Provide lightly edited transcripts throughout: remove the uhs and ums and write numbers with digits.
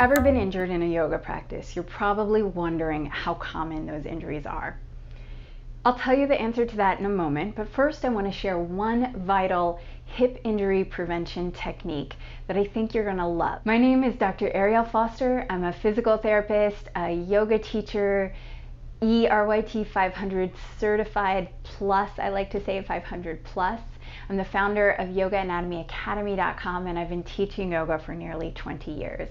ever been injured in a yoga practice, you're probably wondering how common those injuries are. I'll tell you the answer to that in a moment, but first I want to share one vital hip injury prevention technique that I think you're going to love. My name is Dr. Ariele Foster. I'm a physical therapist, a yoga teacher, ERYT 500 certified plus, I like to say 500 plus. I'm the founder of YogaAnatomyAcademy.com, and I've been teaching yoga for nearly 20 years.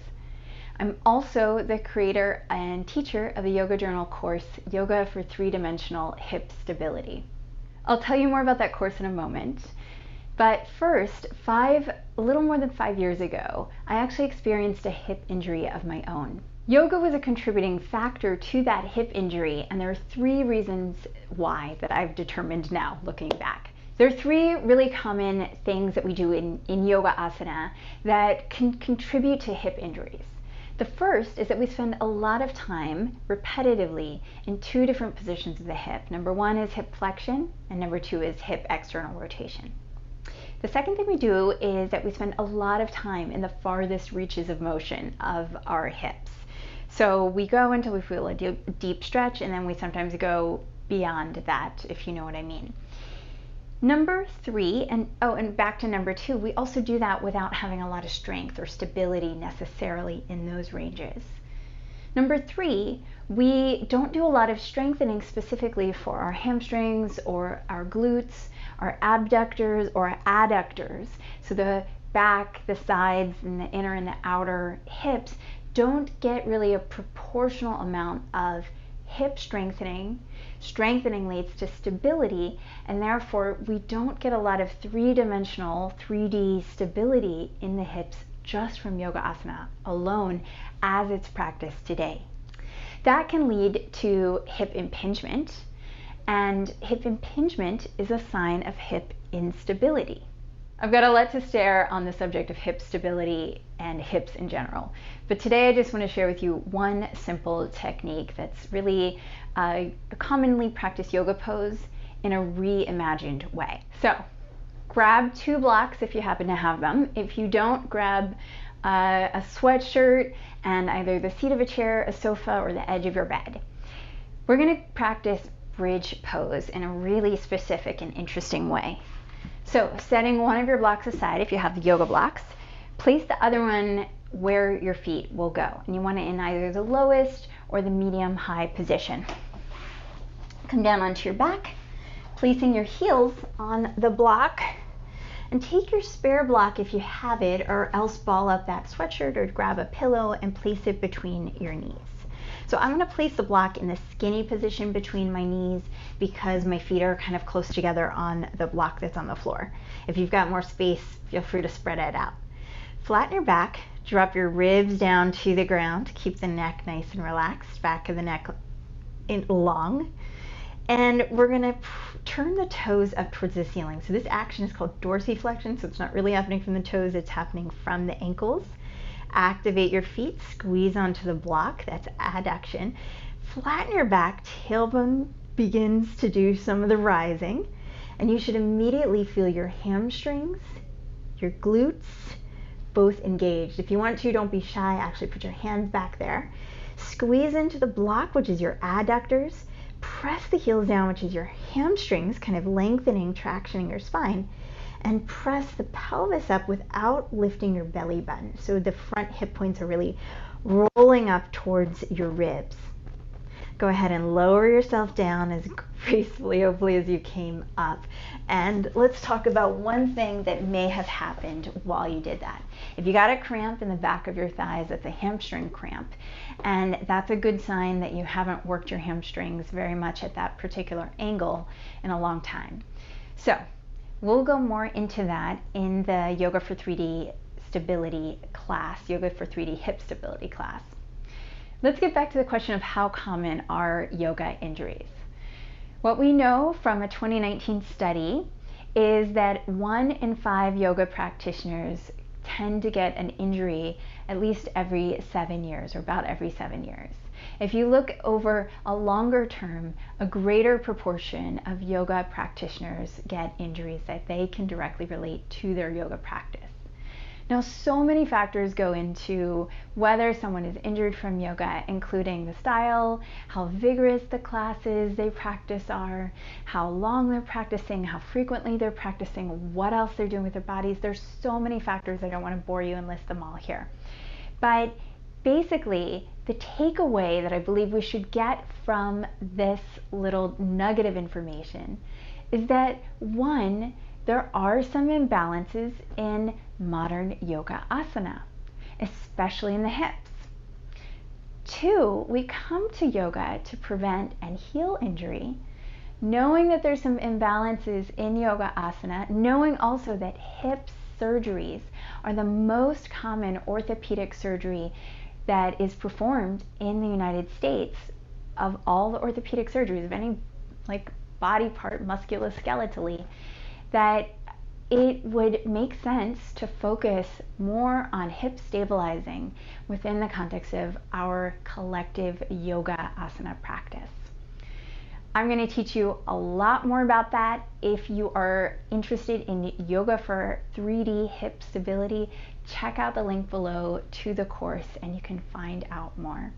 I'm also the creator and teacher of the yoga journal course, Yoga for Three-Dimensional Hip Stability. I'll tell you more about that course in a moment. But first, a little more than 5 years ago, I actually experienced a hip injury of my own. Yoga was a contributing factor to that hip injury, and there are 3 reasons why that I've determined now, looking back. There are 3 really common things that we do in yoga asana that can contribute to hip injuries. The first is that we spend a lot of time repetitively in 2 different positions of the hip. Number 1 is hip flexion, and number 2 is hip external rotation. The second thing we do is that we spend a lot of time in the farthest reaches of motion of our hips. So we go until we feel a deep stretch, and then we sometimes go beyond that, if you know what I mean. Number 3, and back to number 2, we also do that without having a lot of strength or stability necessarily in those ranges. Number 3, we don't do a lot of strengthening specifically for our hamstrings or our glutes, our abductors or adductors. So the back, the sides, and the inner and the outer hips don't get really a proportional amount of hip strengthening. Strengthening leads to stability, and therefore we don't get a lot of 3-dimensional, 3D stability in the hips just from yoga asana alone as it's practiced today. That can lead to hip impingement, and hip impingement is a sign of hip instability. I've got a lot to share on the subject of hip stability and hips in general, but today I just want to share with you one simple technique that's really a commonly practiced yoga pose in a reimagined way. So grab 2 blocks if you happen to have them. If you don't, grab a sweatshirt and either the seat of a chair, a sofa, or the edge of your bed. We're going to practice bridge pose in a really specific and interesting way. So setting one of your blocks aside, if you have the yoga blocks, place the other one where your feet will go. And you want it in either the lowest or the medium-high position. Come down onto your back, placing your heels on the block, and take your spare block if you have it, or else ball up that sweatshirt or grab a pillow and place it between your knees. So I'm going to place the block in the skinny position between my knees because my feet are kind of close together on the block that's on the floor. If you've got more space, feel free to spread it out. Flatten your back, drop your ribs down to the ground, keep the neck nice and relaxed, back of the neck long. And we're going to turn the toes up towards the ceiling. So this action is called dorsiflexion, so it's not really happening from the toes, it's happening from the ankles. Activate your feet, squeeze onto the block, that's adduction. Flatten your back, tailbone begins to do some of the rising, and you should immediately feel your hamstrings, your glutes, both engaged. If you want to, don't be shy, actually put your hands back there. Squeeze into the block, which is your adductors. Press the heels down, which is your hamstrings, kind of lengthening, tractioning your spine. And press the pelvis up without lifting your belly button. So the front hip points are really rolling up towards your ribs. Go ahead and lower yourself down as gracefully, hopefully, as you came up. And let's talk about one thing that may have happened while you did that. If you got a cramp in the back of your thighs, that's a hamstring cramp. And that's a good sign that you haven't worked your hamstrings very much at that particular angle in a long time. So we'll go more into that in the Yoga for 3D Stability class, Yoga for 3D Hip Stability class. Let's get back to the question of how common are yoga injuries. What we know from a 2019 study is that 1 in 5 yoga practitioners tend to get an injury at least every 7 years, or about every 7 years. If you look over a longer term, a greater proportion of yoga practitioners get injuries that they can directly relate to their yoga practice. Now, so many factors go into whether someone is injured from yoga, including the style, how vigorous the classes they practice are, how long they're practicing, how frequently they're practicing, what else they're doing with their bodies. There's so many factors. I don't want to bore you and list them all here. But basically, the takeaway that I believe we should get from this little nugget of information is that, one, there are some imbalances in modern yoga asana, especially in the hips. Two, we come to yoga to prevent and heal injury, knowing that there's some imbalances in yoga asana, knowing also that hip surgeries are the most common orthopedic surgery that is performed in the United States. Of all the orthopedic surgeries, of any body part musculoskeletally, that it would make sense to focus more on hip stabilizing within the context of our collective yoga asana practice. I'm going to teach you a lot more about that. If you are interested in yoga for 3D hip stability, check out the link below to the course and you can find out more.